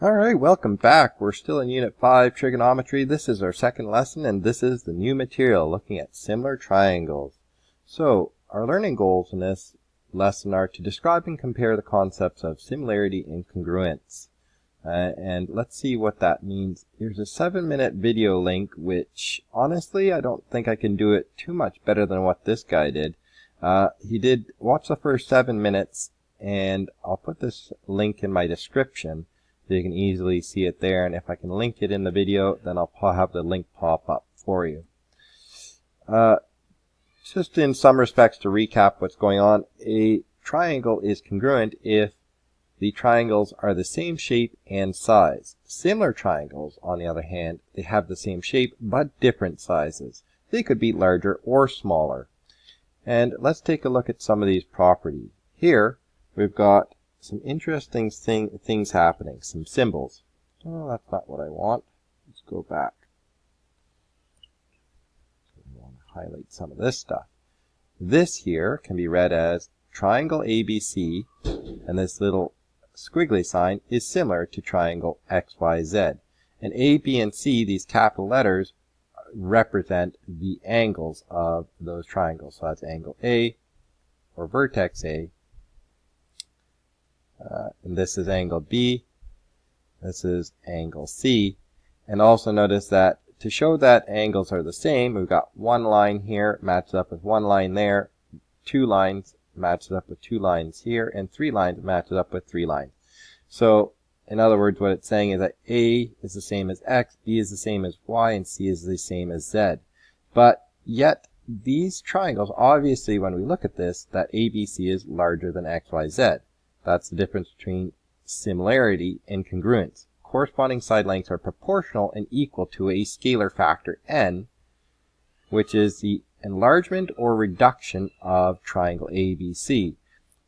Alright, welcome back. We're still in Unit 5, Trigonometry. This is our second lesson, and this is the new material, looking at similar triangles. So, our learning goals in this lesson are to describe and compare the concepts of similarity and congruence. And let's see what that means. Here's a 7-minute video link, which, honestly, I don't think I can do it too much better than what this guy did. He did watch the first 7 minutes, and I'll put this link in my description. So you can easily see it there, and if I can link it in the video, then I'll have the link pop up for you. Just in some respects to recap what's going on, a triangle is congruent if the triangles are the same shape and size. Similar triangles, on the other hand, they have the same shape but different sizes. They could be larger or smaller. And let's take a look at some of these properties. Here, we've got some interesting things happening, some symbols. Oh, that's not what I want. Let's go back. I want to highlight some of this stuff. This here can be read as triangle ABC, and this little squiggly sign is similar to triangle XYZ. And A, B, and C, these capital letters, represent the angles of those triangles. So that's angle A, or vertex A. And this is angle B, this is angle C, and also notice that to show that angles are the same, we've got one line here matches up with one line there, 2 lines matches up with 2 lines here, and 3 lines matches up with 3 lines. So, in other words, what it's saying is that A is the same as X, B is the same as Y, and C is the same as Z. But yet, these triangles, obviously when we look at this, that ABC is larger than XYZ. That's the difference between similarity and congruence. Corresponding side lengths are proportional and equal to a scalar factor n, which is the enlargement or reduction of triangle ABC.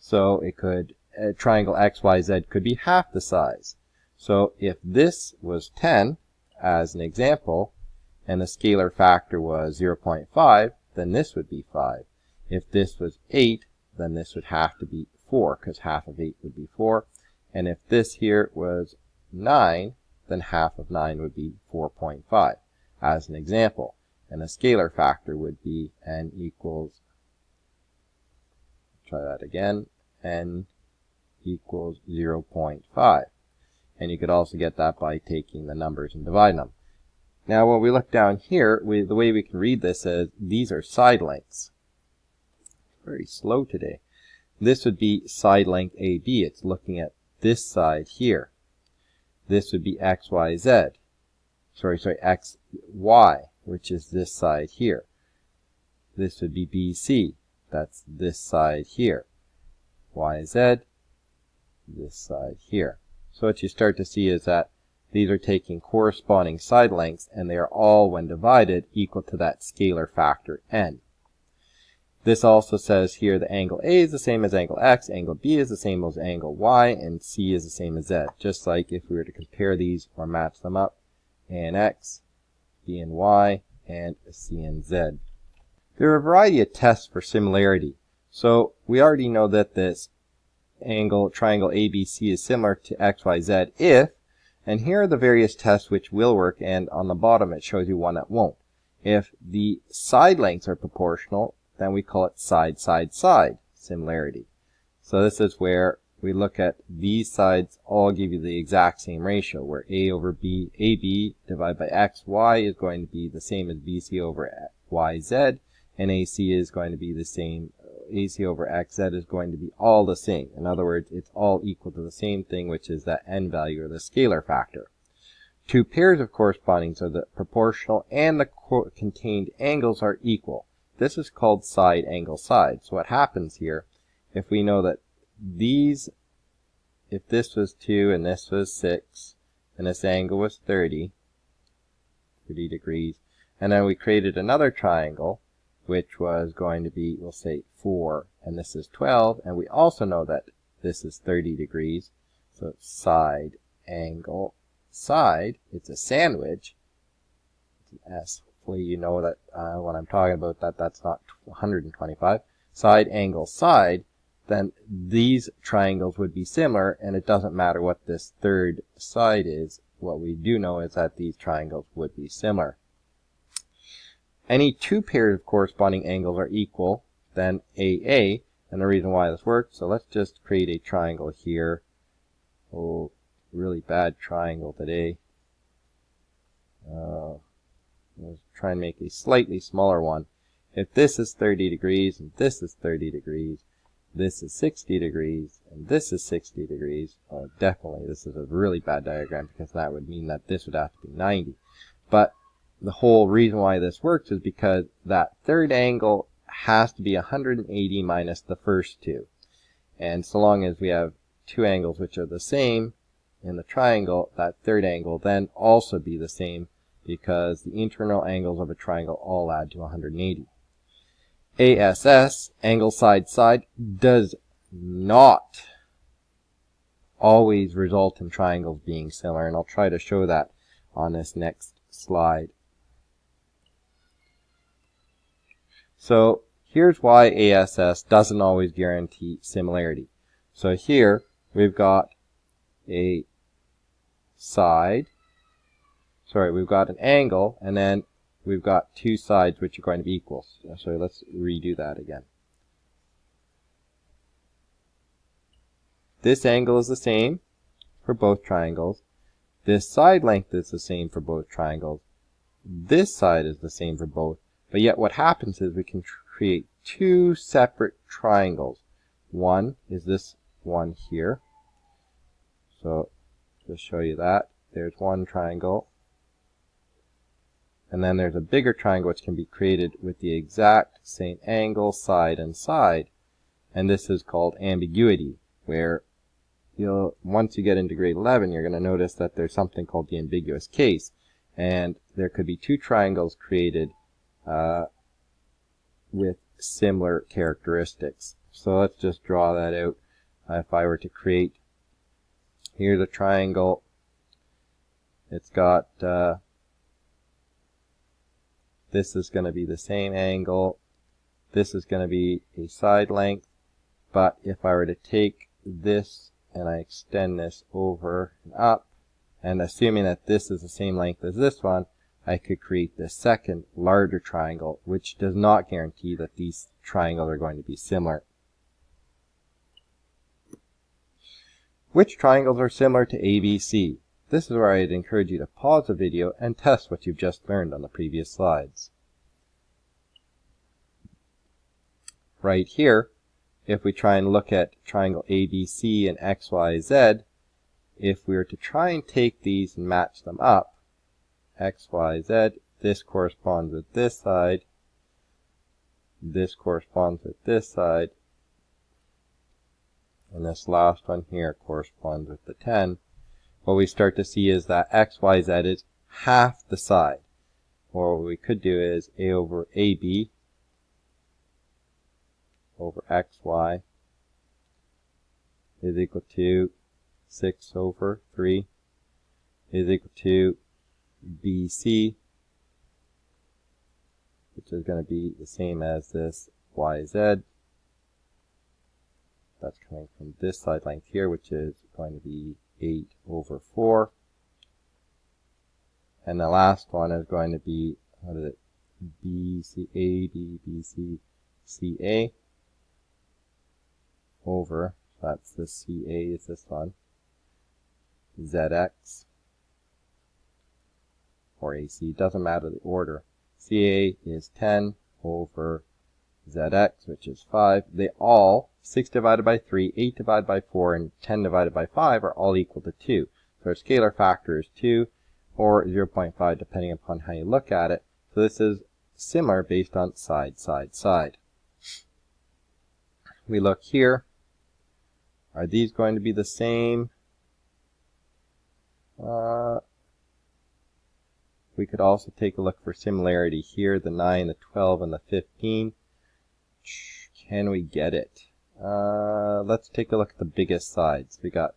So it could, triangle XYZ could be half the size. So if this was 10, as an example, and the scalar factor was 0.5, then this would be 5. If this was 8, then this would have to be 4, because half of 8 would be 4. And if this here was 9, then half of 9 would be 4.5, as an example. And the scalar factor would be n equals, try that again, n equals 0.5. And you could also get that by taking the numbers and dividing them. Now when we look down here, the way we can read this is these are side lengths. Very slow today. This would be side length AB. It's looking at this side here. This would be XYZ. XY, which is this side here. This would be BC. That's this side here. YZ, this side here. So what you start to see is that these are taking corresponding side lengths, and they are all, when divided, equal to that scalar factor n. This also says here the angle A is the same as angle X, angle B is the same as angle Y, and C is the same as Z. Just like if we were to compare these or match them up, A and X, B and Y, and C and Z. There are a variety of tests for similarity. So we already know that this triangle ABC is similar to XYZ if, and here are the various tests which will work, and on the bottom it shows you one that won't. If the side lengths are proportional, then we call it side-side-side similarity. So this is where we look at these sides all give you the exact same ratio, where A over B, AB divided by XY is going to be the same as BC over YZ, and AC is going to be the same, AC over XZ is going to be all the same. In other words, it's all equal to the same thing, which is that n value, or the scalar factor. Two pairs of corresponding, so the proportional and the contained angles are equal. This is called side angle side. So what happens here, if we know that these, if this was 2 and this was 6, and this angle was 30 degrees, and then we created another triangle, which was going to be, we'll say 4, and this is 12, and we also know that this is 30 degrees, so it's side angle side. It's a sandwich. It's an S. Hopefully you know that when I'm talking about that, that's not 125. Side angle side, then these triangles would be similar, and it doesn't matter what this third side is. What we do know is that these triangles would be similar. Any two pairs of corresponding angles are equal, then AA, and the reason why this works, so let's just create a triangle here. Oh, really bad triangle today. Let's try and make a slightly smaller one. If this is 30 degrees, and this is 30 degrees, this is 60 degrees, and this is 60 degrees, definitely this is a really bad diagram, because that would mean that this would have to be 90. But the whole reason why this works is because that third angle has to be 180 minus the first two. And so long as we have two angles which are the same in the triangle, that third angle then also be the same, because the internal angles of a triangle all add to 180. ASS, angle side side, does not always result in triangles being similar, and I'll try to show that on this next slide. So here's why ASS doesn't always guarantee similarity. So here we've got a side, we've got an angle, and then we've got two sides which are going to be equal. So let's redo that again. This angle is the same for both triangles. This side length is the same for both triangles. This side is the same for both. But yet what happens is we can create two separate triangles. One is this one here. So just show you that. There's one triangle. And then there's a bigger triangle which can be created with the exact same angle, side and side. And this is called ambiguity, where once you get into grade 11, you're going to notice that there's something called the ambiguous case. And there could be two triangles created with similar characteristics. So let's just draw that out. If I were to create, here's a triangle. It's got, this is going to be the same angle. This is going to be a side length. But if I were to take this and I extend this over and up, and assuming that this is the same length as this one, I could create the second larger triangle, which does not guarantee that these triangles are going to be similar. Which triangles are similar to ABC? This is where I'd encourage you to pause the video and test what you've just learned on the previous slides. Right here, if we try and look at triangle ABC and XYZ, if we were to try and take these and match them up, XYZ, this corresponds with this side, this corresponds with this side, and this last one here corresponds with the 10. What we start to see is that XYZ is half the side. Or what we could do is A over AB over XY is equal to 6 over 3 is equal to BC, which is going to be the same as this YZ. That's coming from this side length here, which is going to be 8 over 4. And the last one is going to be, what is it, BC, AB, BC, CA over, so that's the CA is this one, ZX, or AC, doesn't matter the order. CA is 10 over ZX, which is 5. They all, 6 divided by 3, 8 divided by 4, and 10 divided by 5 are all equal to 2. So our scalar factor is 2, or 0.5, depending upon how you look at it. So this is similar based on side, side, side. We look here. Are these going to be the same? We could also take a look for similarity here, the 9, the 12, and the 15. Can we get it? Let's take a look at the biggest sides. We got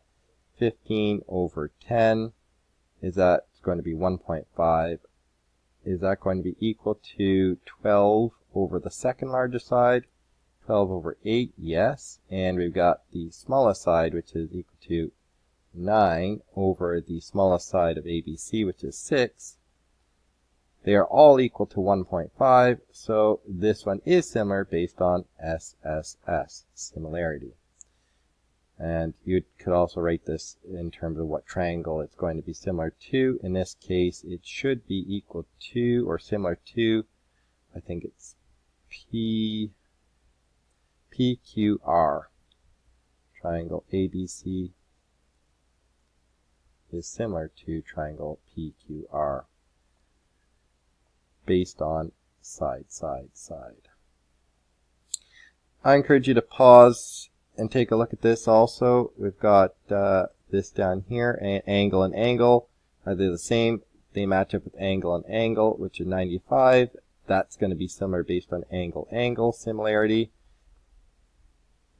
15 over 10. Is that going to be 1.5? Is that going to be equal to 12 over the second largest side? 12 over 8, yes. And we've got the smallest side, which is equal to 9 over the smallest side of ABC, which is 6. They are all equal to 1.5, so this one is similar based on SSS, similarity. And you could also write this in terms of what triangle it's going to be similar to. In this case, it should be equal to or similar to, I think it's PQR. Triangle ABC is similar to triangle PQR based on side, side, side. I encourage you to pause and take a look at this also. We've got this down here, angle and angle. Are they the same? They match up with angle and angle, which is 95. That's going to be similar based on angle, angle, similarity.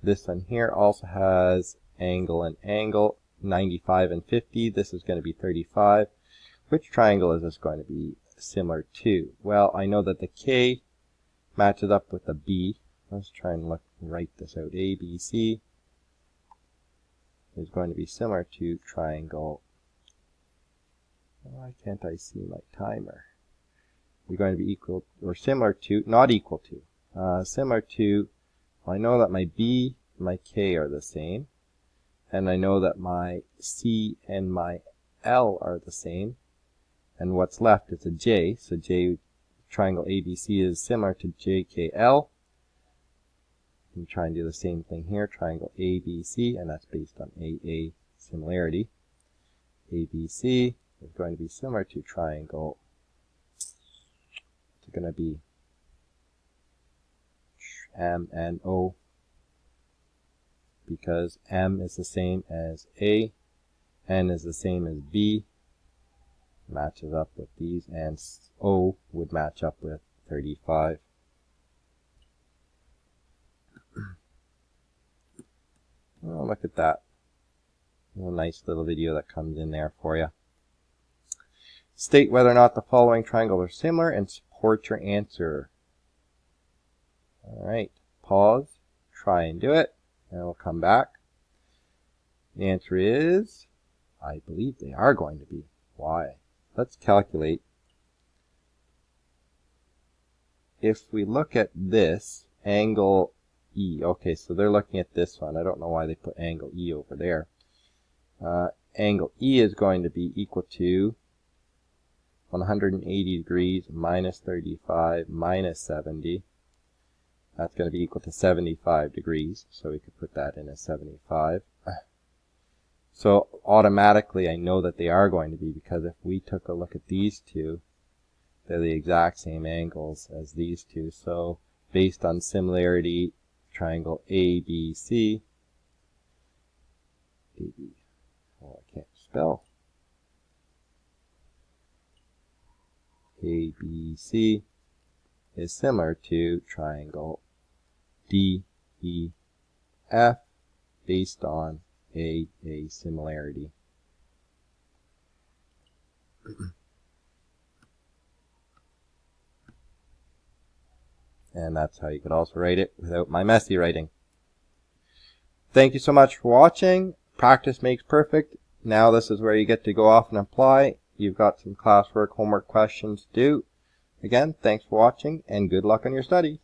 This one here also has angle and angle, 95 and 50. This is going to be 35. Which triangle is this going to be similar to? Well, I know that the K matches up with the B. Let's try and write this out. ABC is going to be similar to triangle. Why can't I see my timer? We're going to be equal or similar to, not equal to, similar to, well, I know that my B and my K are the same. And I know that my C and my L are the same. And what's left is a J. So triangle ABC is similar to JKL. You can try and do the same thing here. Triangle ABC, and that's based on AA similarity. ABC is going to be similar to triangle. It's going to be M and O, because M is the same as A, N is the same as B, matches up with these, and O would match up with 35. Oh, look at that. A nice little video that comes in there for you. State whether or not the following triangles are similar and support your answer. Alright, pause, try and do it, and we'll come back. The answer is, I believe they are going to be. Why? Let's calculate. If we look at this, angle E. Okay, so they're looking at this one. I don't know why they put angle E over there. Angle E is going to be equal to 180 degrees minus 35 minus 70. That's going to be equal to 75 degrees. So we could put that in as 75. So automatically I know that they are going to be, because if we took a look at these two, they're the exact same angles as these two. So based on similarity, triangle ABC, oh, I can't spell, ABC is similar to triangle DEF based on AA similarity. And that's how you could also write it without my messy writing. Thank you so much for watching. Practice makes perfect. Now this is where you get to go off and apply. You've got some classwork, homework questions to do. Again, thanks for watching and good luck on your studies.